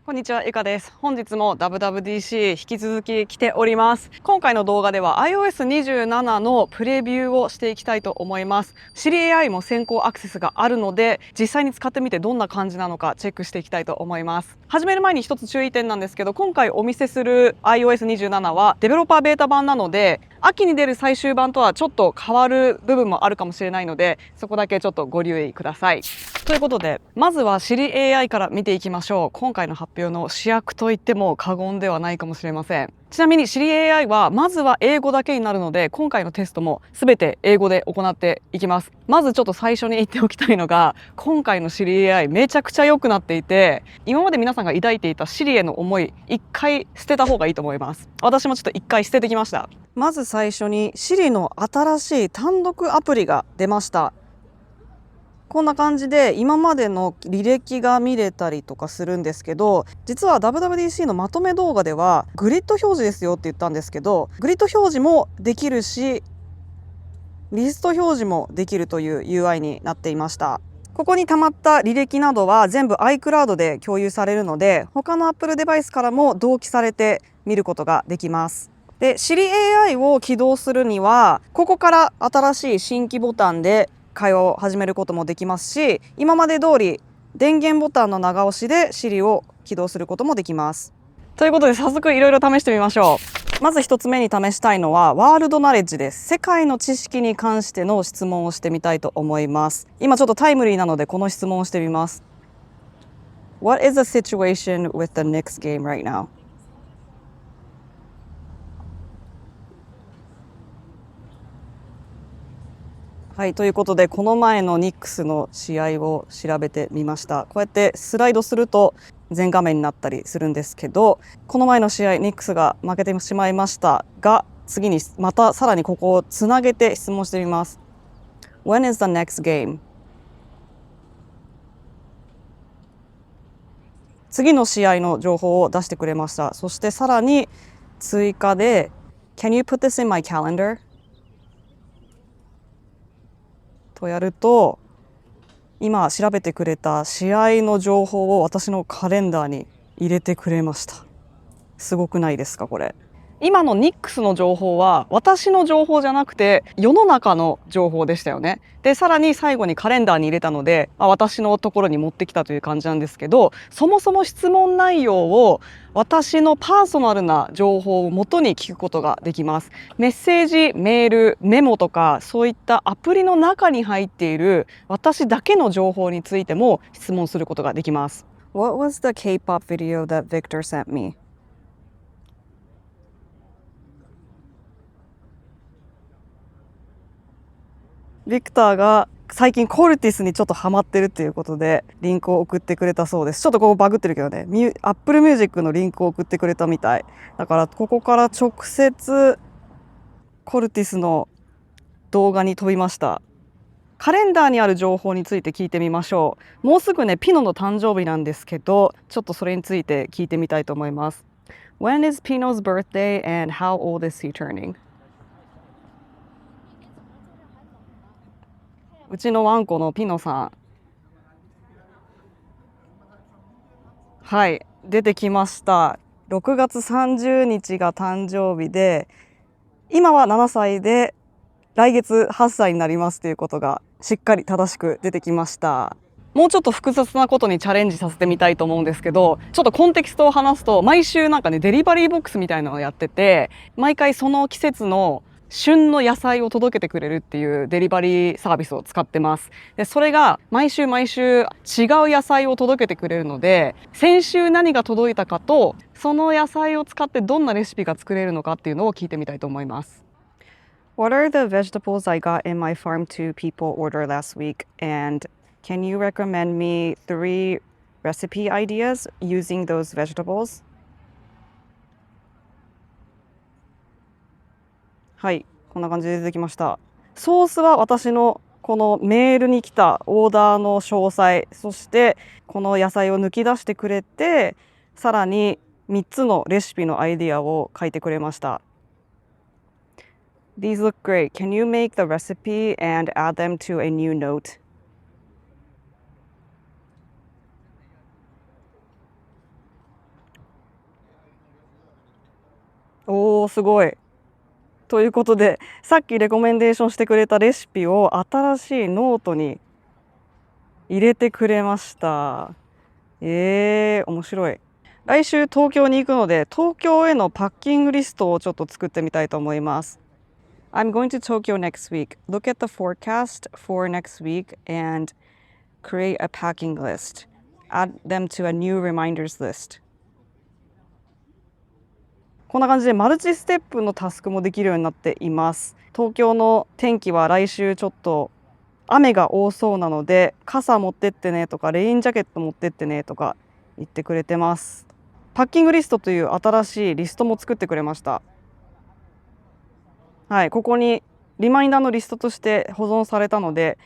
こんにちは、ゆかです。本日も WWDC 引き続き来ております。今回の動画では iOS27 のプレビューをしていきたいと思います。Siri AI も先行アクセスがあるので、実際に使ってみてどんな感じなのかチェックしていきたいと思います。始める前に一つ注意点なんですけど、今回お見せする iOS27 はデベロッパーベータ版なので、秋に出る最終版とはちょっと変わる部分もあるかもしれないので、そこだけちょっとご留意ください。ということで、まずは Siri AI から見ていきましょう。今回の発表の主役といっても過言ではないかもしれません。ちなみに Siri AI はまずは英語だけになるので、今回のテストも全て英語で行っていきます。まずちょっと最初に言っておきたいのが、今回の Siri AI めちゃくちゃ良くなっていて、今まで皆さんが抱いていた Siri への思い、一回捨てた方がいいと思います。私もちょっと一回捨ててきました。まず最初に Siri の新しい単独アプリが出ました。こんな感じで今までの履歴が見れたりとかするんですけど、実は WWDC のまとめ動画ではグリッド表示ですよって言ったんですけど、グリッド表示もできるしリスト表示もできるという UI になっていました。ここに溜まった履歴などは全部 iCloud で共有されるので、他の Apple デバイスからも同期されて見ることができます。で、Siri AI を起動するには、ここから新しい新規ボタンで会話を始めることもできますし、今まで通り電源ボタンの長押しで Siri を起動することもできます。ということで早速いろいろ試してみましょう。まず一つ目に試したいのはワールドナレッジです。世界の知識に関しての質問をしてみたいと思います。今ちょっとタイムリーなのでこの質問をしてみます。What is the situation with the Knicks game right now? はい、ということでこの前のニックスの試合を調べてみました。こうやってスライドすると全画面になったりするんですけど、この前の試合ニックスが負けてしまいましたが、次にまたさらにここをつなげて質問してみます。When is the next game? 次の試合の情報を出してくれました。そしてさらに追加で Can you put this in my calendar? とやると、今調べてくれた試合の情報を私のカレンダーに入れてくれました。すごくないですかこれ。今のニックスの情報は私の情報じゃなくて世の中の情報でしたよね。でさらに最後にカレンダーに入れたので、私のところに持ってきたという感じなんですけど、そもそも質問内容を私のパーソナルな情報をもとに聞くことができます。メッセージ、メール、メモとかそういったアプリの中に入っている私だけの情報についても質問することができます。What was the K-pop video that Victor sent me?ビクターが最近コルティスにちょっとハマってるっていうことでリンクを送ってくれたそうです。ちょっとここバグってるけどね、Apple Music のリンクを送ってくれたみたいだから、ここから直接コルティスの動画に飛びました。カレンダーにある情報について聞いてみましょう。もうすぐねピノの誕生日なんですけど、ちょっとそれについて聞いてみたいと思います。 When is Pino's birthday and how old is he turning?うちのワンコのピノさん、はい、出てきました。6月30日が誕生日で、今は7歳で来月8歳になりますということがしっかり正しく出てきました。もうちょっと複雑なことにチャレンジさせてみたいと思うんですけど、ちょっとコンテキストを話すと、毎週なんかねデリバリーボックスみたいなのをやってて、毎回その季節の旬の野菜を届けてくれるっていうデリバリーサービスを使ってます。でそれが毎週毎週違う野菜を届けてくれるので、先週何が届いたかとその野菜を使ってどんなレシピが作れるのかっていうのを聞いてみたいと思います。What are the vegetables I got in my farm to people order last week? And can you recommend me 3 recipe ideas using those vegetables? はい、こんな感じで出てきました。ソースは私のこのメールに来たオーダーの詳細、そしてこの野菜を抜き出してくれて、さらに3つのレシピのアイディアを書いてくれました。These look great. Can you make the recipe and add them to a new note? おー、すごい。ということで、さっきレコメンデーションしてくれたレシピを新しいノートに入れてくれました。面白い。来週東京に行くので、東京へのパッキングリストをちょっと作ってみたいと思います。I'm going to Tokyo next week. Look at the forecast for next week and create a packing list. Add them to a new reminders list. こんな感じでマルチステップのタスクもできるようになっています。東京の天気は来週ちょっと雨が多そうなので、傘持ってってねとかレインジャケット持ってってねとか言ってくれてます。パッキングリストという新しいリストも作ってくれました。はい、ここにリマインダーのリストとして保存されたので、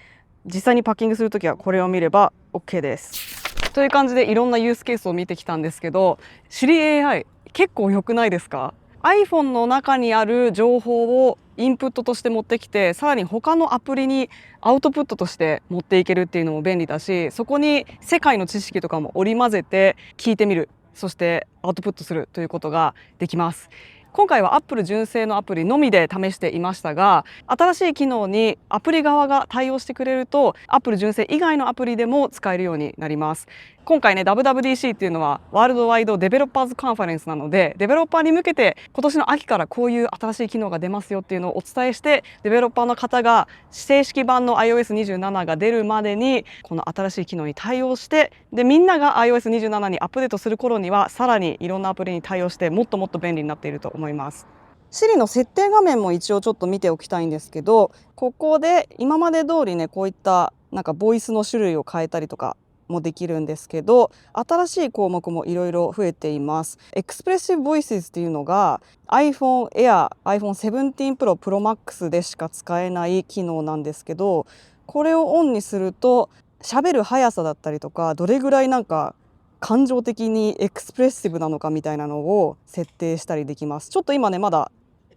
実際にパッキングするときはこれを見れば OK です。という感じでいろんなユースケースを見てきたんですけど、Siri AI結構良くないですか？ iPhone の中にある情報をインプットとして持ってきて、さらに他のアプリにアウトプットとして持っていけるっていうのも便利だし、そこに世界の知識とかも織り交ぜて聞いてみる、そしてアウトプットするということができます。今回は Apple 純正のアプリのみで試していましたが、新しい機能にアプリ側が対応してくれると Apple 純正以外のアプリでも使えるようになります。今回ね WWDC っていうのはワールドワイドデベロッパーズカンファレンスなので、デベロッパーに向けて今年の秋からこういう新しい機能が出ますよっていうのをお伝えして、デベロッパーの方が正式版の iOS27 が出るまでにこの新しい機能に対応して、でみんなが iOS27 にアップデートする頃にはさらにいろんなアプリに対応してもっともっと便利になっていると思います。Siri の設定画面も一応ちょっと見ておきたいんですけど、ここで今まで通りねこういったなんかボイスの種類を変えたりとかもできるんですけど、新しい項目もいろいろ増えています。Expressive Voices っていうのが iPhone Air、iPhone 17 Pro Pro Max でしか使えない機能なんですけど、これをオンにすると喋る速さだったりとか、どれぐらいなんか感情的にエクスプレッシブなのかみたいなのを設定したりできます。ちょっと今ねまだ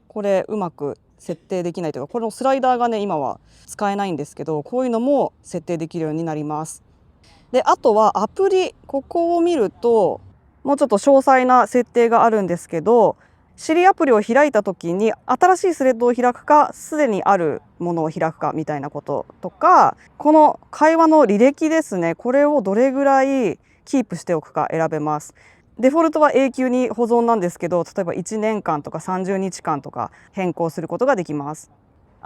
これうまく設定できないというか、このスライダーがね今は使えないんですけど、こういうのも設定できるようになります。であとはアプリ、ここを見るともうちょっと詳細な設定があるんですけど、Siri アプリを開いた時に新しいスレッドを開くか、すでにあるものを開くかみたいなこととか、この会話の履歴ですね、これをどれぐらいキープしておくか選べます。デフォルトは永久に保存なんですけど、例えば1年間とか30日間とか変更することができます。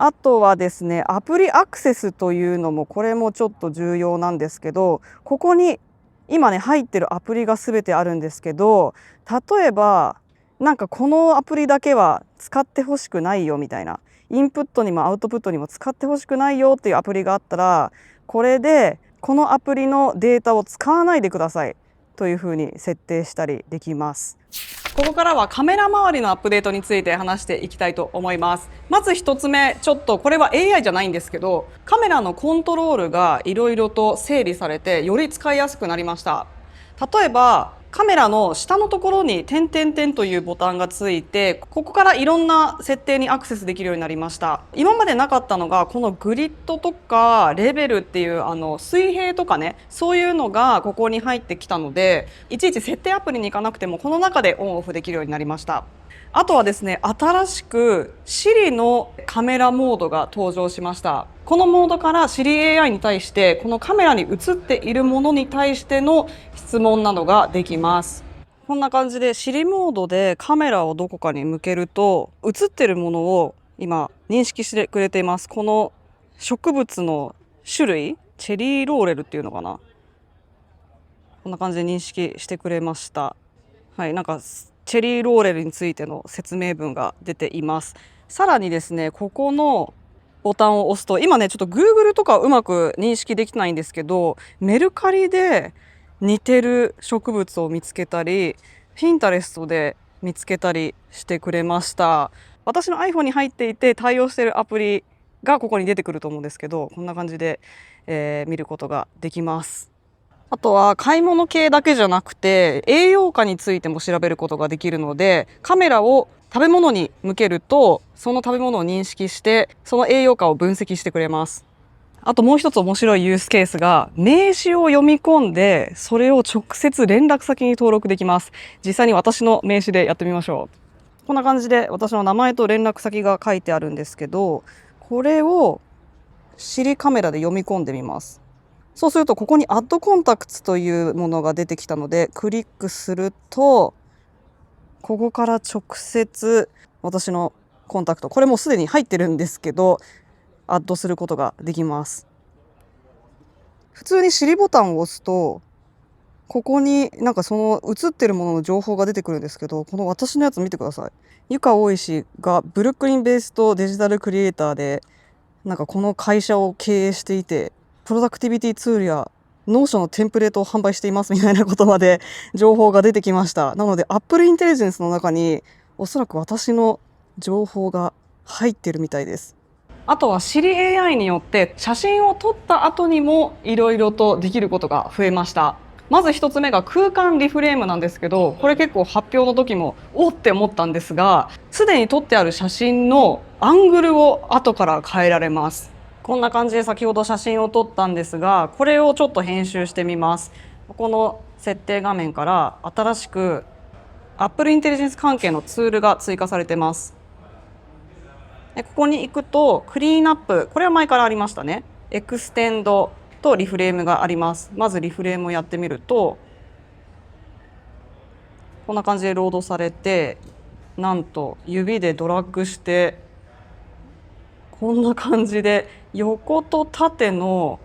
あとはですね、アプリアクセスというのもこれもちょっと重要なんですけど、ここに今ね入ってるアプリが全てあるんですけど、例えばなんかこのアプリだけは使ってほしくないよみたいな、インプットにもアウトプットにも使ってほしくないよっていうアプリがあったら、これでこのアプリのデータを使わないでくださいというふうに設定したりできます。ここからはカメラ周りのアップデートについて話していきたいと思います。まず一つ目、ちょっとこれは AI じゃないんですけど、カメラのコントロールがいろいろと整理されてより使いやすくなりました。例えばカメラの下のところに点々点というボタンがついて、ここからいろんな設定にアクセスできるようになりました。今までなかったのがこのグリッドとかレベルっていう水平とかね、そういうのがここに入ってきたので、いちいち設定アプリに行かなくてもこの中でオンオフできるようになりました。あとはですね、新しく Siri のカメラモードが登場しました。このモードから Siri AI に対してこのカメラに映っているものに対しての質問などができます。こんな感じで Siri モードでカメラをどこかに向けると映ってるものを今認識してくれています。この植物の種類、チェリーローレルっていうのかな、こんな感じで認識してくれました。はい、なんかチェリーローレルについての説明文が出ています。さらにですね、ここのボタンを押すと、今ねちょっと Google とかうまく認識できないんですけど、メルカリで似てる植物を見つけたり、Pinterest で見つけたりしてくれました。私の iPhone に入っていて対応しているアプリがここに出てくると思うんですけど、こんな感じで、見ることができます。あとは買い物系だけじゃなくて栄養価についても調べることができるので、カメラを食べ物に向けるとその食べ物を認識してその栄養価を分析してくれます。あともう一つ面白いユースケースが、名刺を読み込んでそれを直接連絡先に登録できます。実際に私の名刺でやってみましょう。こんな感じで私の名前と連絡先が書いてあるんですけど、これをSiriカメラで読み込んでみます。そうするとここにアッドコンタクツというものが出てきたので、クリックするとここから直接私のコンタクト、これもうすでに入ってるんですけど、アッドすることができます。普通にSiriボタンを押すと、ここになんかその映ってるものの情報が出てくるんですけど、この私のやつ見てください。湯川大石がブルックリンベースとデジタルクリエイターで、なんかこの会社を経営していて、プロダクティビティツールやノーションのテンプレートを販売していますみたいなことまで情報が出てきました。なので Apple Intelligence の中におそらく私の情報が入ってるみたいです。あとは Siri AI によって写真を撮った後にもいろいろとできることが増えました。まず一つ目が空間リフレームなんですけど、これ結構発表の時もおって思ったんですが、すでに撮ってある写真のアングルを後から変えられます。こんな感じで先ほど写真を撮ったんですが、これをちょっと編集してみます。この設定画面から新しく Apple Intelligence 関係のツールが追加されてます。ここに行くとクリーンアップ、これは前からありましたね。エクステンドとリフレームがあります。まずリフレームをやってみると、こんな感じでロードされて、なんと指でドラッグしてこんな感じで横と縦の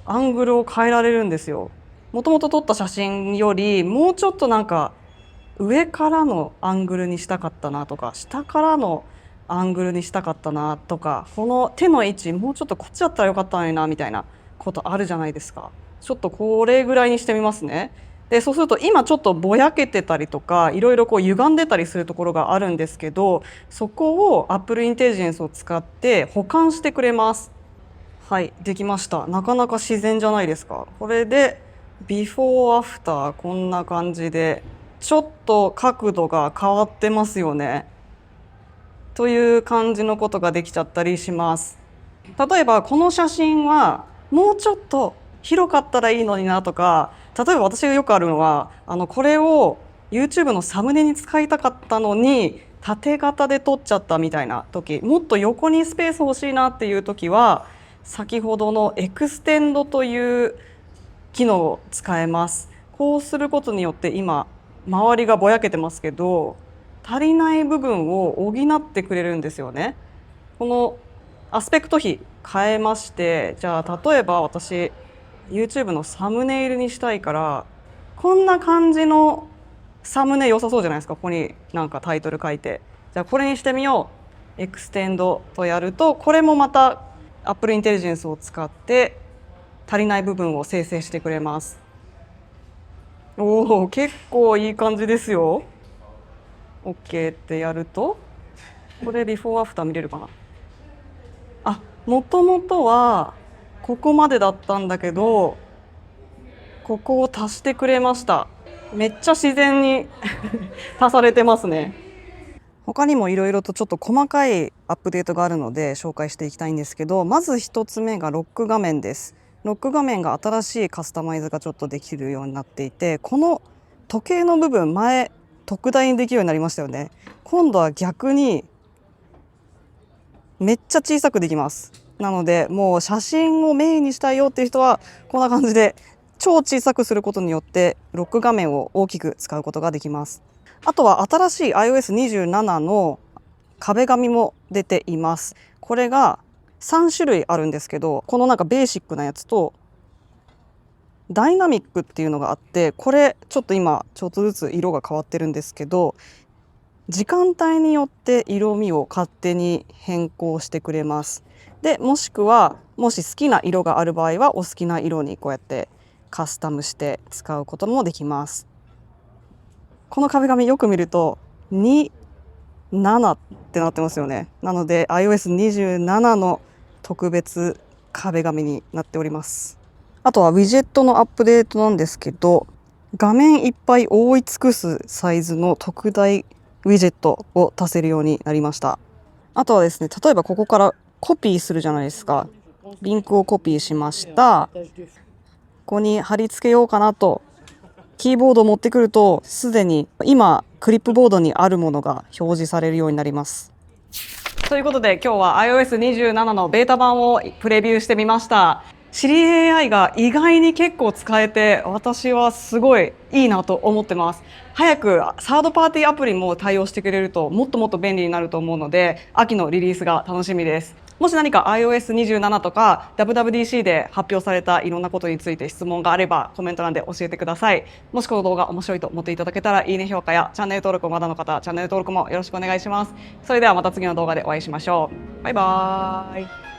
アングルを変えられるんですよ。もともと撮った写真よりもうちょっとなんか上からのアングルにしたかったなとか、下からのアングルにしたかったなとか、この手の位置もうちょっとこっちだったらよかったのになみたいなことあるじゃないですか。ちょっとこれぐらいにしてみますね。でそうすると今ちょっとぼやけてたりとかいろいろこう歪んでたりするところがあるんですけど、そこを Apple Intelligence を使って補完してくれます。はい、できました。なかなか自然じゃないですか。これでビフォーアフターこんな感じでちょっと角度が変わってますよね。という感じのことができちゃったりします。例えばこの写真はもうちょっと広かったらいいのになとか、例えば私がよくあるのはこれを YouTube のサムネに使いたかったのに縦型で撮っちゃったみたいな時、もっと横にスペース欲しいなっていう時は先ほどのエクステンドという機能を使えます。こうすることによって今周りがぼやけてますけど、足りない部分を補ってくれるんですよね。このアスペクト比変えまして、じゃあ例えば私 YouTube のサムネイルにしたいから、こんな感じのサムネ良さそうじゃないですか。ここになんかタイトル書いて、じゃあこれにしてみよう、エクステンドとやると、これもまた Apple Intelligence を使って足りない部分を生成してくれます。おお、結構いい感じですよ。 OK ってやると、これビフォーアフター見れるかな。もともとはここまでだったんだけど、ここを足してくれました。めっちゃ自然に足されてますね。他にもいろいろとちょっと細かいアップデートがあるので紹介していきたいんですけど、まず1つ目がロック画面です。ロック画面が新しいカスタマイズがちょっとできるようになっていて、この時計の部分前特大にできるようになりましたよね。今度は逆にめっちゃ小さくできます。なのでもう写真をメインにしたいよっていう人はこんな感じで超小さくすることによってロック画面を大きく使うことができます。あとは新しい iOS27 の壁紙も出ています。これが3種類あるんですけど、このなんかベーシックなやつとダイナミックっていうのがあって、これちょっと今ちょっとずつ色が変わってるんですけど、時間帯によって色味を勝手に変更してくれます。でもしくはもし好きな色がある場合はお好きな色にこうやってカスタムして使うこともできます。この壁紙よく見ると27ってなってますよね。なので iOS27 の特別壁紙になっております。あとはウィジェットのアップデートなんですけど、画面いっぱい覆い尽くすサイズの特大ウィジェットを足せるようになりました。あとはですね、例えばここからコピーするじゃないですか。リンクをコピーしました。ここに貼り付けようかなとキーボードを持ってくるとすでに今クリップボードにあるものが表示されるようになります。ということで今日は iOS27 のベータ版をプレビューしてみました。Siri AI が意外に結構使えて私はすごいいいなと思ってます。早くサードパーティーアプリも対応してくれるともっともっと便利になると思うので秋のリリースが楽しみです。もし何か iOS27 とか WWDC で発表されたいろんなことについて質問があればコメント欄で教えてください。もしこの動画面白いと思っていただけたらいいね評価やチャンネル登録をまだの方チャンネル登録もよろしくお願いします。それではまた次の動画でお会いしましょう。バイバーイ。